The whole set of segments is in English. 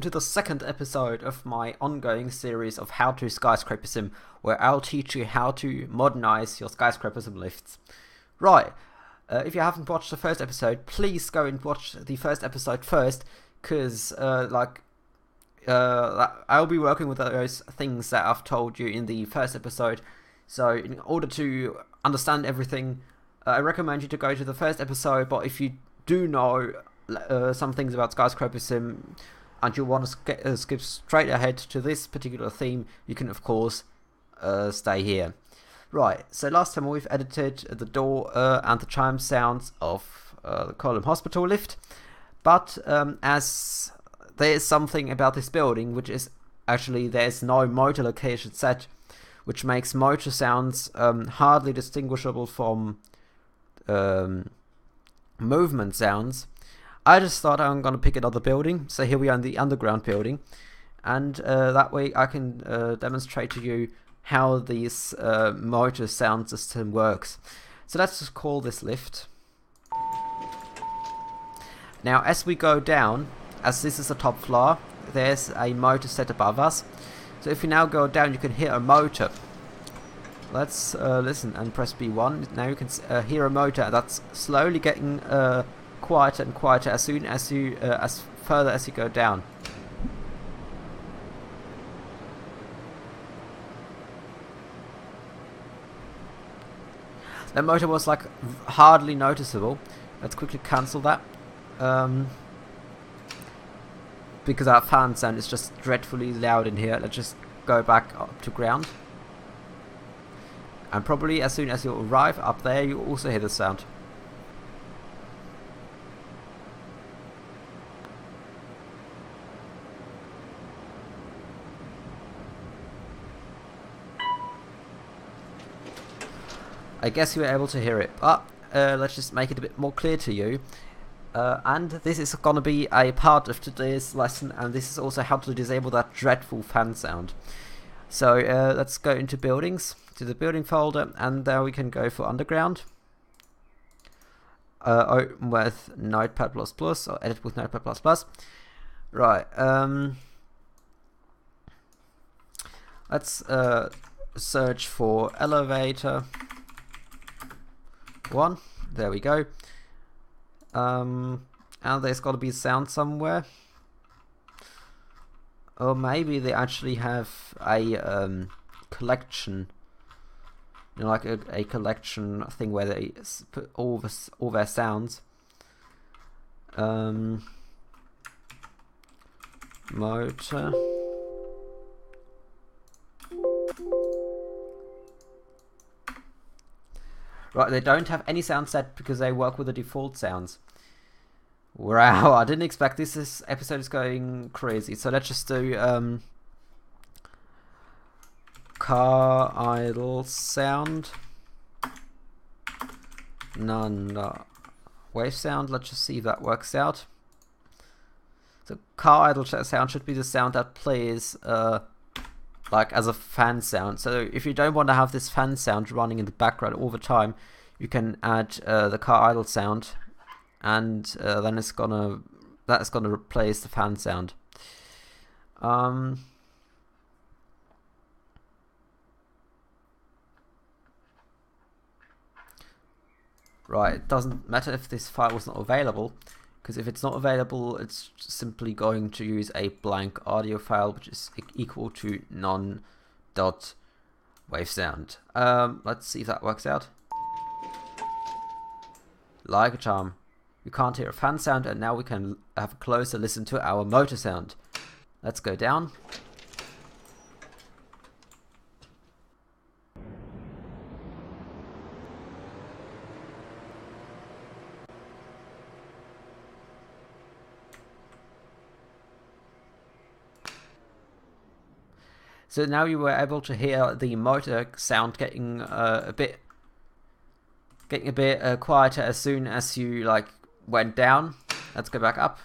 welcome to the second episode of my ongoing series of How to Skyscraper Sim, where I'll teach you how to modernize your skyscraper sim lifts. Right, if you haven't watched the first episode, please go and watch the first episode first, because I'll be working with those things that I've told you in the first episode. So in order to understand everything, I recommend you to go to the first episode, but if you do know some things about Skyscraper Sim and you want to skip straight ahead to this particular theme, you can of course stay here. Right, so last time we've edited the door and the chime sounds of the Column Hospital lift, but as there is something about this building which is actually there's no motor location set, which makes motor sounds hardly distinguishable from movement sounds. I just thought I'm going to pick another building, so here we are in the underground building, and that way I can demonstrate to you how this motor sound system works. So let's just call this lift. Now as we go down, as this is the top floor, there's a motor set above us. So if you now go down, you can hear a motor. Let's listen and press B1. Now you can hear a motor that's slowly getting quieter and quieter as soon as you as further as you go down. The motor was like hardly noticeable. Let's quickly cancel that because our fan sound is just dreadfully loud in here. Let's just go back up to ground, and probably as soon as you arrive up there, you also hear the sound. I guess you were able to hear it, but let's just make it a bit more clear to you. And this is going to be a part of today's lesson, and this is also how to disable that dreadful fan sound. So let's go into buildings, to the building folder, and there we can go for underground. Open with Notepad++ or edit with Notepad++. Right, let's search for elevator 1. There we go. And there's got to be sound somewhere. Or maybe they actually have a collection, you know, like a collection thing where they put all their sounds. Motor. Right, they don't have any sound set because they work with the default sounds. Wow, I didn't expect this. This episode is going crazy. So let's just do car idle sound. None wave sound. Let's just see if that works out. So car idle sound should be the sound that plays like as a fan sound. So if you don't want to have this fan sound running in the background all the time, you can add the car idle sound, and then that's gonna replace the fan sound. Right, it doesn't matter if this file was not available, because if it's not available, it's simply going to use a blank audio file, which is equal to non.wave sound. Let's see if that works out. Like a charm. You can't hear a fan sound, and now we can have a closer listen to our motor sound. Let's go down. So now you were able to hear the motor sound getting a bit quieter as soon as you went down. Let's go back up.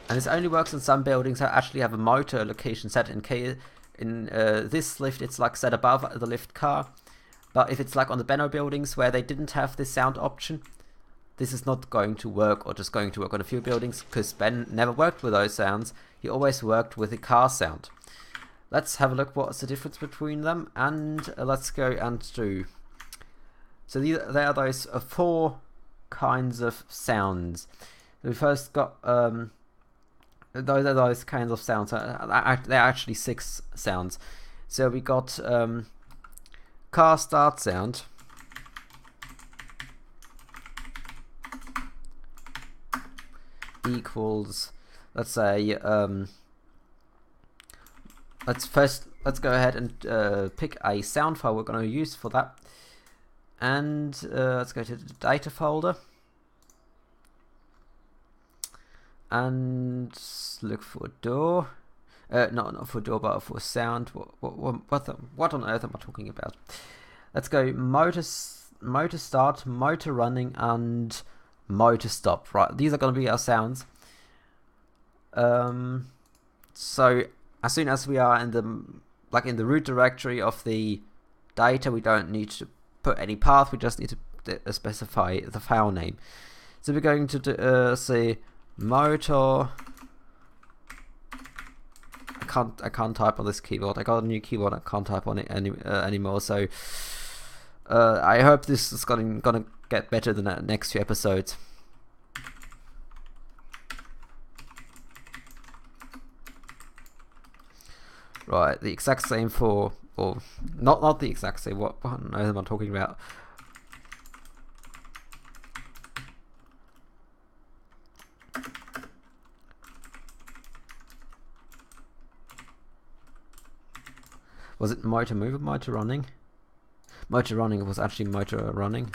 And this only works in some buildings that actually have a motor location set in this lift. It's like set above the lift car. But if it's like on the beno buildings where they didn't have this sound option, this is not going to work, or just going to work on a few buildings, because Ben never worked with those sounds. He always worked with the car sound. Let's have a look what's the difference between them, and let's go and do. So there are those 4 kinds of sounds. We first got those kinds of sounds. There are actually 6 sounds. So we got car start sound, equals, let's say, let's go ahead and pick a sound file we're going to use for that, and let's go to the data folder and look for door. Not for door, but for sound. What on earth am I talking about? Let's go motor start, motor running, and motor stop. Right, these are going to be our sounds. So as soon as we are in the root directory of the data, we don't need to put any path. We just need to specify the file name. So we're going to say motor. I can't type on this keyboard. I got a new keyboard. I can't type on it anymore. So I hope this is gonna get better than the next few episodes. Right, the exact same for, or not the exact same. What on earth am I talking about? Was it motor move or motor running? Motor running was actually motor running.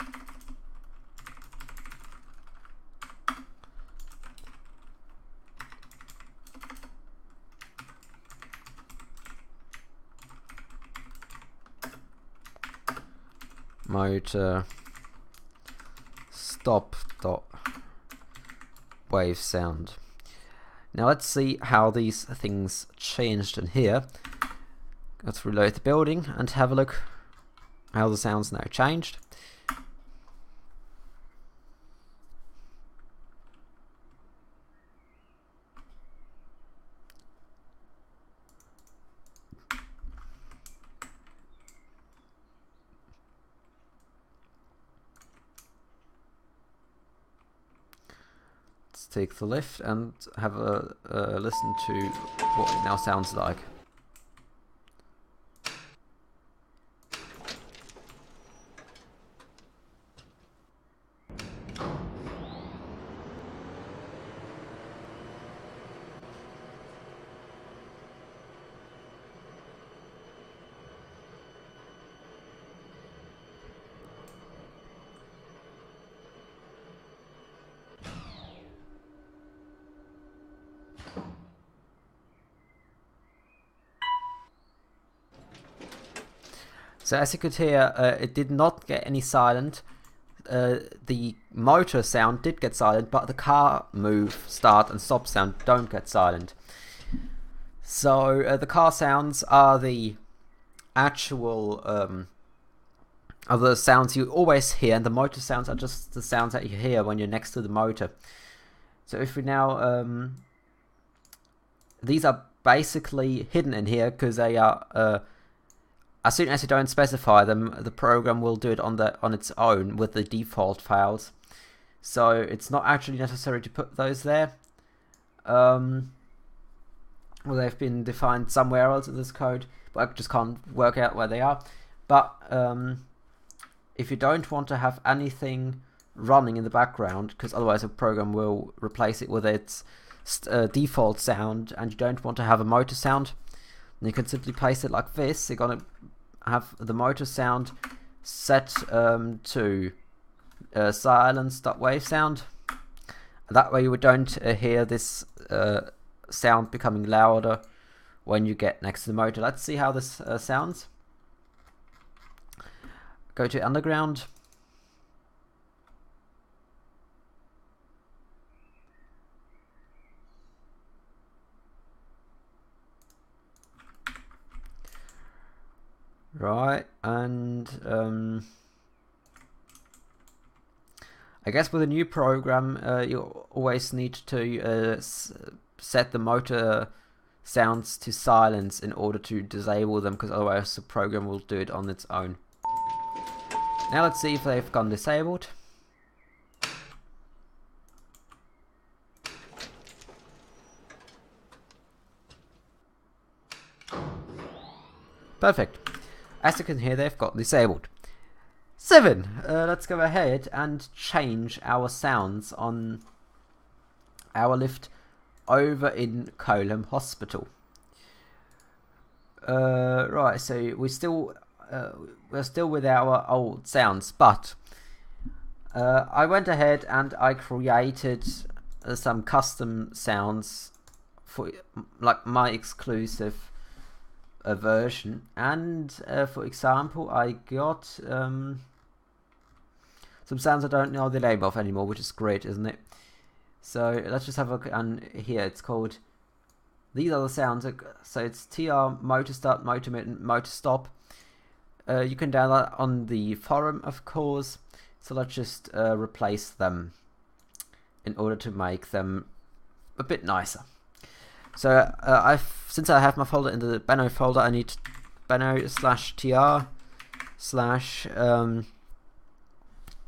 Motor stop dot wave sound. Now let's see how these things changed in here. Let's reload the building and have a look how the sounds now changed. Let's take the lift and have a listen to what it now sounds like. So as you could hear, it did not get any silent. The motor sound did get silent, but the car move, start and stop sound don't get silent. So the car sounds are the actual are the sounds you always hear, and the motor sounds are just the sounds that you hear when you're next to the motor. So if we now these are basically hidden in here because they are as soon as you don't specify them, the program will do it on its own with the default files. So it's not actually necessary to put those there. Well, they've been defined somewhere else in this code, but I just can't work out where they are. But if you don't want to have anything running in the background, because otherwise the program will replace it with its default sound, and you don't want to have a motor sound, then you can simply place it like this. You're gonna have the motor sound set to silence.wave sound. That way you don't hear this sound becoming louder when you get next to the motor. Let's see how this sounds. Go to underground. Right, and I guess with a new program, you always need to set the motor sounds to silence in order to disable them, because otherwise the program will do it on its own. Now let's see if they've gone disabled. Perfect. As you can hear, they've got disabled. 7. Let's go ahead and change our sounds on our lift over in Colum Hospital. Right, so we're still with our old sounds, but I went ahead and I created some custom sounds for like my exclusive version, and for example, I got some sounds I don't know the name of anymore, which is great, isn't it? So let's just have a look, and here it's called, these are the sounds, so it's TR, motor start, motor mid, and motor stop. You can download on the forum, of course, so let's just replace them in order to make them a bit nicer. So since I have my folder in the beno folder, I need beno/tr/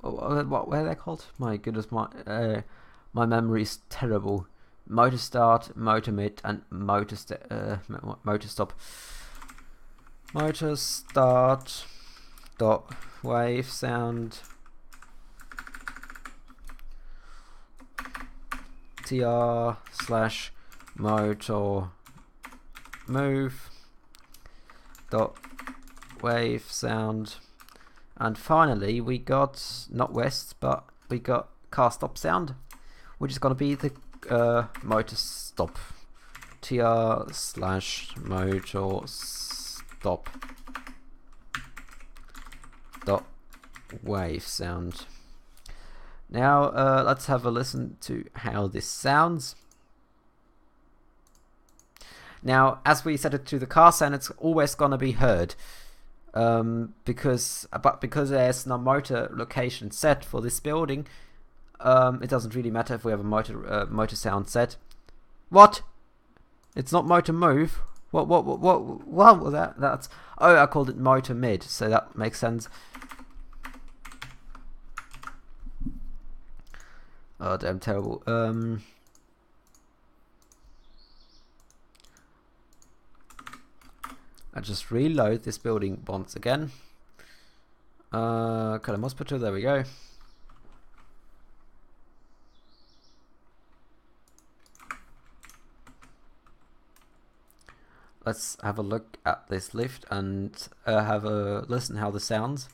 what were they called? My goodness, my memory is terrible. Motor start, motor mid, and motor stop. Motor start dot wave sound tr/motor move dot wave sound, and finally we got not west, but we got car stop sound, which is going to be the motor stop tr/motor stop dot wave sound. Now let's have a listen to how this sounds. Now, as we set it to the car sound, it's always gonna be heard, because there's no motor location set for this building. It doesn't really matter if we have a motor sound set. What? It's not motor move. What was that? That's, oh, I called it motor mid, so that makes sense. Oh, damn terrible. I just reload this building once again. Colum Hospital, there we go. Let's have a look at this lift and have a listen how this sounds.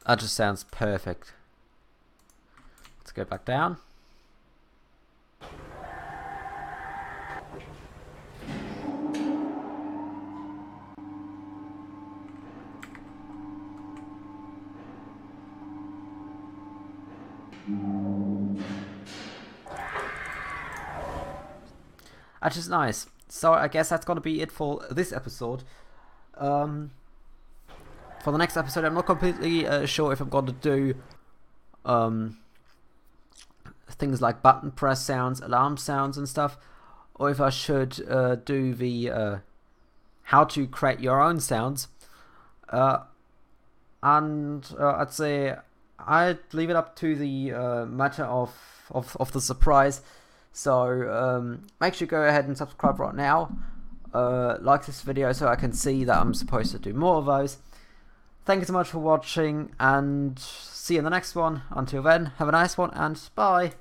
That just sounds perfect. Let's go back down. That's just nice. So I guess that's gonna be it for this episode. For the next episode, I'm not completely sure if I'm going to do things like button press sounds, alarm sounds and stuff, or if I should do the how to create your own sounds. And I'd say I'd leave it up to the matter of the surprise. So make sure you go ahead and subscribe right now. Like this video so I can see that I'm supposed to do more of those. Thank you so much for watching, and see you in the next one. Until then, have a nice one, and bye.